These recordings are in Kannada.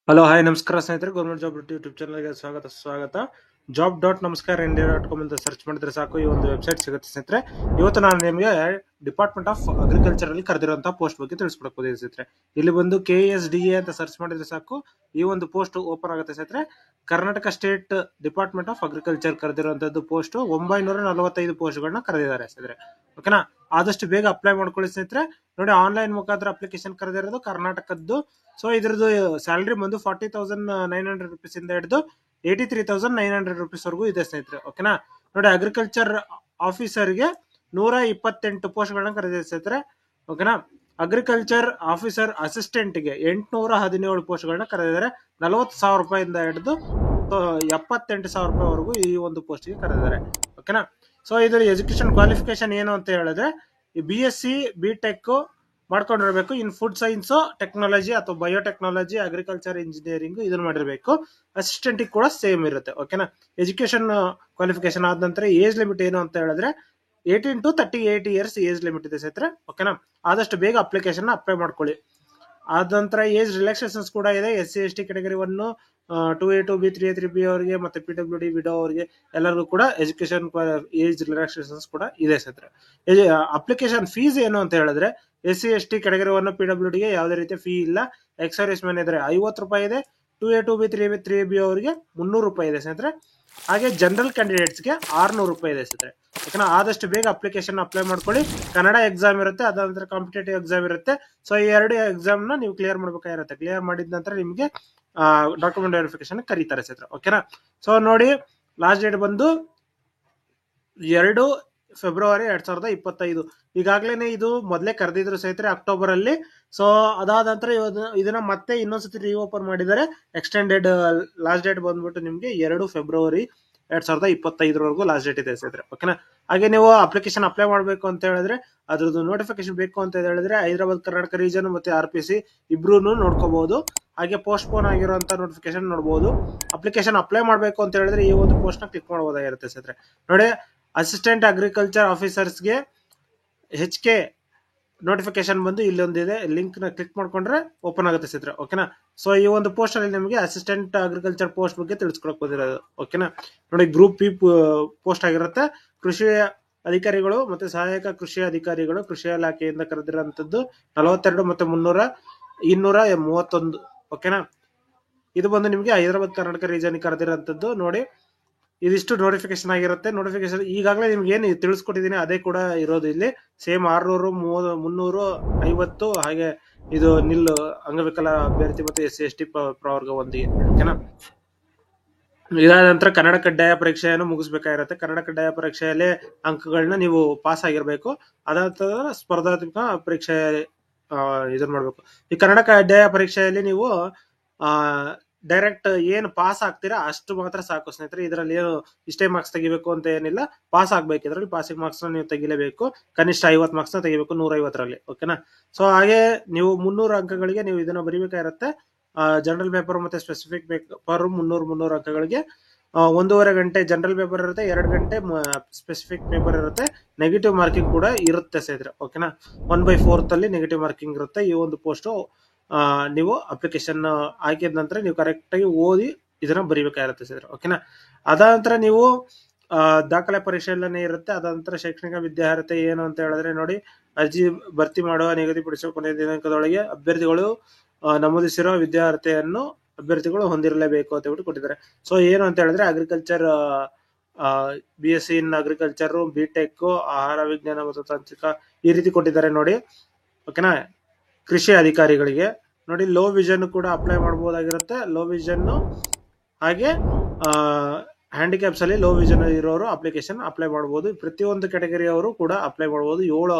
ಹಲೋ ಹಾಯ್ ನಮಸ್ಕಾರ ಸ್ನೇಹಿತರೆ, ಗೌರ್ಮೆಂಟ್ ಜಾಬ್ ಯೂಟ್ಯೂಬ್ ಚಾನಲ್ಗೆ ಸ್ವಾಗತ. Job.namaskar India.com ಅಂತ ಸರ್ಚ್ ಮಾಡಿದ್ರೆ ಸಾಕು, ಈ ಒಂದು ವೆಬ್ಸೈಟ್ ಸಿಗುತ್ತೆ ಸ್ನೇಹಿತರೆ. ಇವತ್ತು ನಾನು ನಿಮಗೆ ಡಿಪಾರ್ಟ್ಮೆಂಟ್ ಆಫ್ ಅಗ್ರಿಕಲ್ಚರ್ ಅಲ್ಲಿ ಕರೆದಿರುವಂತಹ ಪೋಸ್ಟ್ ಬಗ್ಗೆ ತಿಳಿಸ್ಕೊಡಕ್ ಹೋಗಿದ್ದೀನಿ ಸ್ನೇಹಿತರೆ. ಇಲ್ಲಿ ಬಂದು KSDA ಅಂತ ಸರ್ಚ್ ಮಾಡಿದ್ರೆ ಸಾಕು, ಈ ಒಂದು ಪೋಸ್ಟ್ ಓಪನ್ ಆಗುತ್ತೆ ಸ್ನೇಹಿತರೆ. Karnataka state department of agriculture ಕರೆದಿರುವಂತದ್ದು ಪೋಸ್ಟ್ 945 ಪೋಸ್ಟ್ಗಳನ್ನ ಕರೆದಿದ್ದಾರೆ ಸ್ನೇಹಿತರೆ. ಓಕೆನಾ, ಆದಷ್ಟು ಬೇಗ ಅಪ್ಲೈ ಮಾಡ್ಕೊಳ್ಳಿ ಸ್ನೇಹಿತರೆ. ನೋಡಿ, ಆನ್ಲೈನ್ ಮುಖಾಂತರ ಅಪ್ಲಿಕೇಶನ್ ಕರೆದಿರೋದು ಕರ್ನಾಟಕದ್ದು. ಸೊ ಇದ್ರದ್ದು ಸ್ಯಾಲರಿ ಬಂದು 40,900 ರುಪೀಸ್ ಇಂದ ಹಿಡಿದು 83,900 ರುಪೀಸ್ ವರೆಗೂ ಇದೆ ಸ್ನೇಹಿತರೆ. ಓಕೆನಾ, ನೋಡಿ, ಅಗ್ರಿಕಲ್ಚರ್ ಆಫೀಸರ್ಗೆ 128 ಪೋಸ್ಟ್ ಗಳನ್ನ ಕರೆದಿದೆ ಸ್ನೇಹಿತರೆ. ಓಕೆನಾ, ಅಗ್ರಿಕಲ್ಚರ್ ಆಫೀಸರ್ ಅಸಿಸ್ಟೆಂಟ್ಗೆ 817 ಪೋಸ್ಟ್ ಗಳನ್ನ ಕರೆದಿದ್ದಾರೆ. 40,000 ರೂಪಾಯಿಂದ ಹಿಡಿದು 78,000 ರೂಪಾಯಿವರೆಗೂ ಈ ಒಂದು ಪೋಸ್ಟ್ಗೆ ಕರೆದಿದ್ದಾರೆ. ಓಕೆನಾ, ಸೊ ಇದ್ರ ಎಜುಕೇಶನ್ ಕ್ವಾಲಿಫಿಕೇಶನ್ ಏನು ಅಂತ ಹೇಳಿದ್ರೆ, BSc BTech ಮಾಡ್ಕೊಂಡಿರ್ಬೇಕು ಇನ್ ಫುಡ್ ಸೈನ್ಸ್ ಟೆಕ್ನಾಲಜಿ ಅಥವಾ ಬಯೋಟೆಕ್ನಾಲಜಿ, ಅಗ್ರಿಕಲ್ಚರ್ ಇಂಜಿನಿಯರಿಂಗ್ ಇದನ್ನ ಮಾಡಿರ್ಬೇಕು. ಅಸಿಸ್ಟೆಂಟ್ ಕೂಡ ಸೇಮ್ ಇರುತ್ತೆ. ಓಕೆನಾ, ಎಜುಕೇಶನ್ ಕ್ವಾಲಿಫಿಕೇಶನ್ ಆದ ನಂತರ ಏಜ್ ಲಿಮಿಟ್ ಏನು ಅಂತ ಹೇಳಿದ್ರೆ 18 to 38 ಇಯರ್ಸ್ ಏಜ್ ಲಿಮಿಟ್ ಇದೆ ಸ್ನೇಹಿತರೆ. ಓಕೆನಾ, ಆದಷ್ಟು ಬೇಗ ಅಪ್ಲಿಕೇಶನ್ ಅಪ್ಲೈ ಮಾಡ್ಕೊಳ್ಳಿ. ಆದ ನಂತರ ಏಜ್ ರಿಲ್ಯಾಕ್ಸೇಷನ್ಸ್ ಕೂಡ ಇದೆ. SC ST category 1, 2A 2B 3A 3B ಅವರಿಗೆ, ಮತ್ತೆ PWD ವಿಡೋ ಅವರಿಗೆ ಎಲ್ಲರಿಗೂ ಕೂಡ ಎಜುಕೇಶನ್ ಏಜ್ ರಿಲ್ಯಾಕ್ಸೇಷನ್ಸ್ ಕೂಡ ಇದೆ ಸ್ನೇಹಿತರೆ. ಅಪ್ಲಿಕೇಶನ್ ಫೀಸ್ ಏನು ಅಂತ ಹೇಳಿದ್ರೆ, SC ST ಕೆಟಗರಿ 1 PWDಗೆ ಯಾವುದೇ ರೀತಿಯ ಫೀ ಇಲ್ಲ. ಎಕ್ಸರ್ವಿಸ್ ಮ್ಯಾನ್ ಇದ್ರೆ 50 ರೂಪಾಯಿ ಇದೆ. 2A 2B 3B ಅವರಿಗೆ 300 ರೂಪಾಯಿ ಇದೆ ಸ್ನೇಹಿತರೆ. ಹಾಗೆ ಜನರಲ್ ಕ್ಯಾಂಡಿಡೇಟ್ಸ್ಗೆ 600 ರೂಪಾಯಿ ಇದೆ ಸ್ನೇಹಿತರೆ. ಓಕೆನಾ, ಆದಷ್ಟು ಬೇಗ ಅಪ್ಲಿಕೇಶನ್ ಅಪ್ಲೈ ಮಾಡ್ಕೊಳ್ಳಿ. ಕನ್ನಡ ಎಕ್ಸಾಮ್ ಇರುತ್ತೆ, ಅದಾದ ನಂತರ ಕಾಂಪಿಟೇಟಿವ್ ಎಕ್ಸಾಮ್ ಇರುತ್ತೆ. ಸೊ ಈ 2 ಎಕ್ಸಾಮ್ ನ ನೀವು ಕ್ಲಿಯರ್ ಮಾಡ್ಬೇಕಾಗಿರುತ್ತೆ. ಕ್ಲಿಯರ್ ಮಾಡಿದ ನಂತರ ನಿಮಗೆ ಡಾಕ್ಯುಮೆಂಟ್ ವೆರಿಫಿಕೇಶನ್ ಕರೀತಾರೆ ಸ್ನೇಹಿತರೆ. ಓಕೆನಾ, ಸೊ ನೋಡಿ, ಲಾಸ್ಟ್ ಡೇಟ್ ಬಂದು 2 ಫೆಬ್ರವರಿ 2025. ಈಗಾಗಲೇ ಇದು ಮೊದಲೇ ಕರೆದಿದ್ರು ಸ್ನೇಹಿತರೆ ಅಕ್ಟೋಬರ್ ಅಲ್ಲಿ. ಸೊ ಅದಾದ ನಂತರ ಇದನ್ನ ಮತ್ತೆ ಇನ್ನೊಂದ್ಸತಿ ರೀಓಪನ್ ಮಾಡಿದ್ದಾರೆ. ಎಕ್ಸ್ಟೆಂಡೆಡ್ ಲಾಸ್ಟ್ ಡೇಟ್ ಬಂದ್ಬಿಟ್ಟು ನಿಮ್ಗೆ 2 ಫೆಬ್ರವರಿ 2025 ಲಾಸ್ಟ್ ಡೇಟ್ ಇದೆ ಸ್ನೇಹಿತರೆ. ಓಕೆನಾ, ಹಾಗೆ ನೀವು ಅಪ್ಲಿಕೇಶನ್ ಅಪ್ಲೈ ಮಾಡಬೇಕು ಅಂತ ಹೇಳಿದ್ರೆ, ಅದ್ರದ್ದು ನೋಟಿಫಿಕೇಶನ್ ಬೇಕು ಅಂತ ಹೇಳಿದ್ರೆ ಹೈದರಾಬಾದ್ ಕರ್ನಾಟಕ ರೀಜನ್ ಮತ್ತೆ RPC ಇಬ್ರು ನೋಡ್ಕೋಬಹುದು. ಹಾಗೆ ಪೋಸ್ಟ್ ಪೋನ್ ಆಗಿರುವಂತ ನೋಟಿಫಿಕೇಶನ್ ನೋಡಬಹುದು. ಅಪ್ಲಿಕೇಶನ್ ಅಪ್ಲೈ ಮಾಡಬೇಕು ಅಂತ ಹೇಳಿದ್ರೆ ಈ ಒಂದು ಪೋಸ್ಟ್ ನ ಕ್ಲಿಕ್ ಮಾಡಬಹುದಾಗಿರುತ್ತೆ ಸ್ನೇಹಿತರೆ. ನೋಡಿ, ಅಸಿಸ್ಟೆಂಟ್ ಅಗ್ರಿಕಲ್ಚರ್ ಆಫೀಸರ್ಸ್ಗೆ HK ನೋಟಿಫಿಕೇಶನ್ ಬಂದು ಇಲ್ಲೊಂದಿದೆ, ಲಿಂಕ್ ನ ಕ್ಲಿಕ್ ಮಾಡ್ಕೊಂಡ್ರೆ ಓಪನ್ ಆಗುತ್ತೆ ಸ್ನೇಹಿತರೆ. ಓಕೆನಾ, ಸೊ ಈ ಒಂದು ಪೋಸ್ಟ್ ಅಲ್ಲಿ ನಿಮಗೆ ಅಸಿಸ್ಟೆಂಟ್ ಅಗ್ರಿಕಲ್ಚರ್ ಪೋಸ್ಟ್ ಬಗ್ಗೆ ತಿಳಿಸ್ಕೊಡಕ್ ಬಂದಿರೋದು. ಓಕೆನಾ, ನೋಡಿ, ಗ್ರೂಪ್ P ಪೋಸ್ಟ್ ಆಗಿರುತ್ತೆ. ಕೃಷಿ ಅಧಿಕಾರಿಗಳು ಮತ್ತೆ ಸಹಾಯಕ ಕೃಷಿ ಅಧಿಕಾರಿಗಳು ಕೃಷಿ ಇಲಾಖೆಯಿಂದ ಕರೆದಿರುವಂತದ್ದು 42 ಮತ್ತೆ 231. ಓಕೆನಾ, ಇದು ಬಂದು ನಿಮಗೆ ಹೈದರಾಬಾದ್ ಕರ್ನಾಟಕ ರೀಜನ್ ಕರೆದಿರುವಂತದ್ದು. ನೋಡಿ, ಇದಿಷ್ಟು ನೋಟಿಫಿಕೇಶನ್ ಆಗಿರುತ್ತೆ. ನೋಟಿಫಿಕೇಶನ್ ಈಗಾಗಲೇ ನಿಮ್ಗೆ ಏನು ತಿಳಿಸ್ಕೊಟ್ಟಿದ್ದೀನಿ ಅದೇ ಕೂಡ ಇರೋದು ಇಲ್ಲಿ. ಸೇಮ್ 600, 350 ಹಾಗೆ ಇದು ನಿಲ್ ಅಂಗವಿಕಲ ಅಭ್ಯರ್ಥಿ ಮತ್ತು SC ST ಪ್ರವರ್ಗ ಒಂದಿಗೆ. ಓಕೆನಾ, ಇದಾದ ನಂತರ ಕನ್ನಡ ಕಡ್ಡಾಯ ಪರೀಕ್ಷೆಯನ್ನು ಮುಗಿಸ್ಬೇಕಾಗಿರುತ್ತೆ. ಕನ್ನಡ ಕಡ್ಡಾಯ ಪರೀಕ್ಷೆಯಲ್ಲಿ ಅಂಕಗಳನ್ನ ನೀವು ಪಾಸ್ ಆಗಿರ್ಬೇಕು. ಅದಾದ ಸ್ಪರ್ಧಾತ್ಮಕ ಪರೀಕ್ಷೆ ಇದನ್ನ ಮಾಡ್ಬೇಕು. ಈ ಕನ್ನಡ ಕಡ್ಡಾಯ ಪರೀಕ್ಷೆಯಲ್ಲಿ ನೀವು ಡೈರೆಕ್ಟ್ ಏನು ಪಾಸ್ ಆಗ್ತೀರಾ ಅಷ್ಟು ಮಾತ್ರ ಸಾಕು ಸ್ನೇಹಿತರೆ. ಇದರಲ್ಲಿ ಏನು ಇಷ್ಟೇ ಮಾರ್ಕ್ಸ್ ತೆಗಿಬೇಕು ಅಂತ ಏನಿಲ್ಲ. ಪಾಸ್ ಆಗ್ಬೇಕು. ಇದರಲ್ಲಿ ಪಾಸಿಂಗ್ ಮಾರ್ಕ್ಸ್ ನೀವು ತೆಗಿಲೇಬೇಕು. ಕನಿಷ್ಠ 50 ಮಾರ್ಕ್ಸ್ ನ ತೆಗಿಬೇಕು 150ರಲ್ಲಿ. ಓಕೆನಾ, ಸೊ ಹಾಗೆ ನೀವು 300 ಅಂಕಗಳಿಗೆ ನೀವು ಇದನ್ನ ಬರೀಬೇಕಾಗಿರುತ್ತೆ. ಜನರಲ್ ಪೇಪರ್ ಮತ್ತೆ ಸ್ಪೆಸಿಫಿಕ್ ಪೇಪರ್ 300 ಅಂಕಗಳಿಗೆ 1.5 ಗಂಟೆ ಜನರಲ್ ಪೇಪರ್ ಇರುತ್ತೆ, 2 ಗಂಟೆ ಸ್ಪೆಸಿಫಿಕ್ ಪೇಪರ್ ಇರುತ್ತೆ. ನೆಗೆಟಿವ್ ಮಾರ್ಕಿಂಗ್ ಕೂಡ ಇರುತ್ತೆ ಸ್ನೇಹಿತರೆ. ಓಕೆನಾ, 1/4 ಅಲ್ಲಿ ನೆಗೆಟಿವ್ ಮಾರ್ಕಿಂಗ್ ಇರುತ್ತೆ. ಈ ಒಂದು ಪೋಸ್ಟ್ ನೀವು ಅಪ್ಲಿಕೇಶನ್ ಹಾಕಿದ ನಂತರ ನೀವು ಕರೆಕ್ಟ್ ಆಗಿ ಓದಿ ಇದನ್ನ ಬರೀಬೇಕಾಗಿರುತ್ತೆ ಸ್ನೇಹಿತರೆ. ಓಕೆನಾ, ಅದಾದ ನಂತರ ನೀವು ದಾಖಲೆ ಪರಿಶೀಲನೆ ಇರುತ್ತೆ. ಅದಾದ ನಂತರ ಶೈಕ್ಷಣಿಕ ವಿದ್ಯಾರ್ಹತೆ ಏನು ಅಂತ ಹೇಳಿದ್ರೆ, ನೋಡಿ, ಅರ್ಜಿ ಭರ್ತಿ ಮಾಡುವ ನಿಗದಿಪಡಿಸುವ ಕೊನೆಯ ದಿನಾಂಕದೊಳಗೆ ಅಭ್ಯರ್ಥಿಗಳು ನಮೂದಿಸಿರುವ ವಿದ್ಯಾರ್ಹತೆಯನ್ನು ಅಭ್ಯರ್ಥಿಗಳು ಹೊಂದಿರಲೇಬೇಕು ಅಂತ ಹೇಳ್ಬಿಟ್ಟು ಕೊಟ್ಟಿದ್ದಾರೆ. ಸೊ ಏನು ಅಂತ ಹೇಳಿದ್ರೆ, agriculture BSc in agriculture, BTech, ಆಹಾರ ವಿಜ್ಞಾನ ಮತ್ತು ತಾಂತ್ರಿಕ ಈ ರೀತಿ ಕೊಟ್ಟಿದ್ದಾರೆ ನೋಡಿ. ಓಕೆನಾ, ಕೃಷಿ ಅಧಿಕಾರಿಗಳಿಗೆ ನೋಡಿ, ಲೋ ವಿಷನ್ ಕೂಡ ಅಪ್ಲೈ ಮಾಡಬಹುದಾಗಿರುತ್ತೆ. ಲೋ ವಿಷನ್ ಹಾಗೆ ಹ್ಯಾಂಡಿಕ್ಯಾಪ್ಸ್ ಅಲ್ಲಿ ಲೋ ವಿಷನ್ ಇರೋರು ಅಪ್ಲಿಕೇಶನ್ ಅಪ್ಲೈ ಮಾಡಬಹುದು. ಪ್ರತಿಯೊಂದು ಕೆಟಗರಿ ಅವರು ಕೂಡ ಅಪ್ಲೈ ಮಾಡಬಹುದು. 7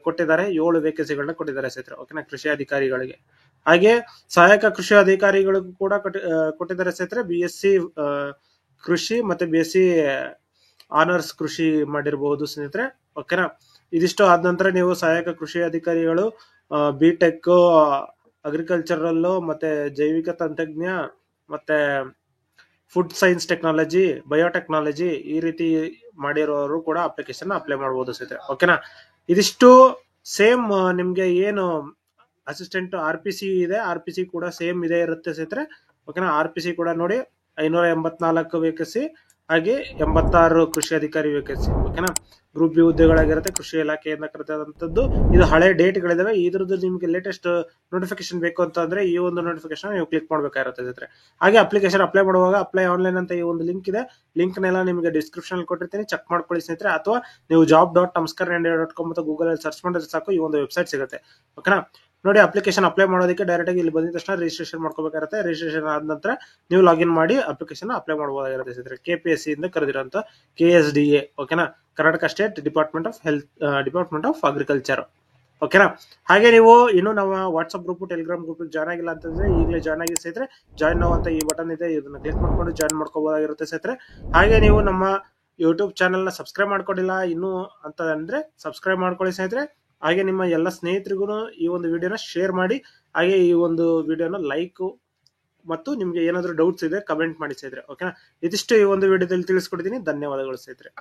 ಕೊಟ್ಟಿದ್ದಾರೆ, 7 ವೇಕೆನ್ಸಿಗಳನ್ನ ಕೊಟ್ಟಿದ್ದಾರೆ ಸ್ನೇಹಿತರೆ. ಓಕೆನಾ, ಕೃಷಿ ಅಧಿಕಾರಿಗಳಿಗೆ. ಹಾಗೆ ಸಹಾಯಕ ಕೃಷಿ ಅಧಿಕಾರಿಗಳಿಗೂ ಕೂಡ ಕೊಟ್ಟಿದ್ದಾರೆ ಸ್ನೇಹಿತರೆ. BSc ಕೃಷಿ ಮತ್ತೆ BSc ಆನರ್ಸ್ ಕೃಷಿ ಮಾಡಿರಬಹುದು ಸ್ನೇಹಿತರೆ. ಓಕೆನಾ, ಇದಿಷ್ಟು ಆದ ನಂತರ ನೀವು ಸಹಾಯಕ ಕೃಷಿ ಅಧಿಕಾರಿಗಳು BTech ಅಗ್ರಿಕಲ್ಚರಲ್ ಮತ್ತೆ ಜೈವಿಕ ತಂತ್ರಜ್ಞ ಮತ್ತೆ ಫುಡ್ ಸೈನ್ಸ್ ಟೆಕ್ನಾಲಜಿ, ಬಯೋಟೆಕ್ನಾಲಜಿ ಈ ರೀತಿ ಮಾಡಿರೋರು ಕೂಡ ಅಪ್ಲಿಕೇಶನ್ ಅಪ್ಲೈ ಮಾಡಬಹುದು ಸ್ನೇಹಿತರೆ. ಓಕೆನಾ, ಇದಿಷ್ಟು ಸೇಮ್ ನಿಮ್ಗೆ ಏನು ಅಸಿಸ್ಟೆಂಟ್ RPC ಇದೆ, RPC ಕೂಡ ಸೇಮ್ ಇದೇ ಇರುತ್ತೆ ಸ್ನೇಹಿತರೆ. ಓಕೆನಾ, RPC ಕೂಡ ನೋಡಿ 584 ವೇಕೆನ್ಸಿ, ಹಾಗೆ 86 ಕೃಷಿ ಅಧಿಕಾರಿ ವೇಕೆನ್ಸಿ. ಓಕೆನಾ, ಗ್ರೂಪ್ ಬಿ ಹುದ್ದೆಗಳಾಗಿರುತ್ತೆ, ಕೃಷಿ ಇಲಾಖೆಯಿಂದ ಕರೆದಂತದ್ದು. ಇದು ಹಳೆ ಡೇಟ್ಗಳಿದಾವೆ. ಇದ್ರದ್ದು ನಿಮಗೆ ಲೇಟೆಸ್ಟ್ ನೋಟಿಫಿಕೇಶನ್ ಬೇಕು ಅಂತಂದ್ರೆ ಈ ಒಂದು ನೋಟಿಫಿಕೇಶನ್ ನೀವು ಕ್ಲಿಕ್ ಮಾಡಬೇಕಾಗಿರುತ್ತೆ ಸ್ನೇಹಿತರೆ. ಹಾಗೆ ಅಪ್ಲಿಕೇಶನ್ ಅಪ್ಲೈ ಮಾಡುವಾಗ ಅಪ್ಲೈ ಆನ್ಲೈನ್ ಅಂತ ಈ ಒಂದು ಲಿಂಕ್ ಇದೆ, ಲಿಂಕ್ನೆಲ್ಲ ನಿಮಗೆ ಡಿಸ್ಕ್ರಿಪ್ಷನ್ ಕೊಟ್ಟಿರ್ತೀನಿ, ಚೆಕ್ ಮಾಡ್ಕೊಳ್ಳಿ ಸ್ನೇಹಿತರೆ. ಅಥವಾ ನೀವು job.namaskar.com ಅಂತ ಗೂಗಲ್ ಅಲ್ಲಿ ಸರ್ಚ್ ಮಾಡಿದ್ರೆ ಸಾಕು, ಈ ಒಂದು ವೆಬ್ಸೈಟ್ ಸಿಗುತ್ತೆ. ಓಕೆನಾ, ನೋಡಿ ಅಪ್ಲಿಕೇಶನ್ ಅಪ್ಲೈ ಮಾಡೋದಕ್ಕೆ ಡೈರೆಕ್ಟ್ ಆಗಿ ಇಲ್ಲಿ ಬಂದಿದ ತಕ್ಷಣ ರಿಜಿಸ್ಟ್ರೇಷನ್ ಮಾಡ್ಕೋಬೇಕಾಗುತ್ತೆ. ರಿಜಿಸ್ಟ್ರೇಷನ್ ಆದ ನಂತರ ನೀವು ಲಾಗಿನ್ ಮಾಡಿ ಅಪ್ಲಿಕೇಶನ್ ಅಪ್ಲೈ ಮಾಡಬಹುದಾಗಿರುತ್ತೆ ಸ್ನೇಹಿತರೆ. KPSC ಇಂದ ಕರೆದಿರುವಂತ KSDA, ಓಕೆನಾ, Karnataka state department of health, department of agriculture. ಓಕೆನಾ, ಹಾಗೆ ನೀವು ಇನ್ನು ನಮ್ಮ WhatsApp group, Telegram group join ಆಗಿಲ್ಲ ಅಂತಂದ್ರೆ ಈಗಲೇ ಜಾಯ್ನ್ ಆಗಿ ಸ್ನೇಹಿತರೆ. ಜಾಯ್ನ್ ನಾವು ಅಂತ ಈ ಬಟನ್ ಇದೆ, ಇದನ್ನ ಕ್ಲಿಕ್ ಮಾಡ್ಕೊಂಡು ಜಾಯ್ನ್ ಮಾಡ್ಕೋಬಹುದಾಗಿರುತ್ತೆ ಸ್ನೇಹಿತರೆ. ಹಾಗೆ ನೀವು ನಮ್ಮ ಯೂಟ್ಯೂಬ್ ಚಾನೆಲ್ ನ ಸಬ್ಸ್ಕ್ರೈಬ್ ಮಾಡ್ಕೊಂಡಿಲ್ಲ ಇನ್ನು ಅಂತ ಅಂದ್ರೆ ಸಬ್ಸ್ಕ್ರೈಬ್ ಮಾಡ್ಕೊಳ್ಳಿ ಸ್ನೇಹಿತರೆ. ಹಾಗೆ ನಿಮ್ಮ ಎಲ್ಲ ಸ್ನೇಹಿತರಿಗೂ ಈ ಒಂದು ವಿಡಿಯೋನ ಶೇರ್ ಮಾಡಿ, ಹಾಗೆ ಈ ಒಂದು ವಿಡಿಯೋನ ಲೈಕ್ ಮತ್ತು ನಿಮ್ಗೆ ಏನಾದರೂ ಡೌಟ್ಸ್ ಇದೆ ಕಮೆಂಟ್ ಮಾಡಿ ಸ್ನೇಹಿತರೆ. ಓಕೆನಾ, ಇದಿಷ್ಟು ಈ ಒಂದು ವಿಡಿಯೋದಲ್ಲಿ ತಿಳಿಸ್ಕೊಡ್ತೀನಿ. ಧನ್ಯವಾದಗಳು ಸ್ನೇಹಿತರೆ.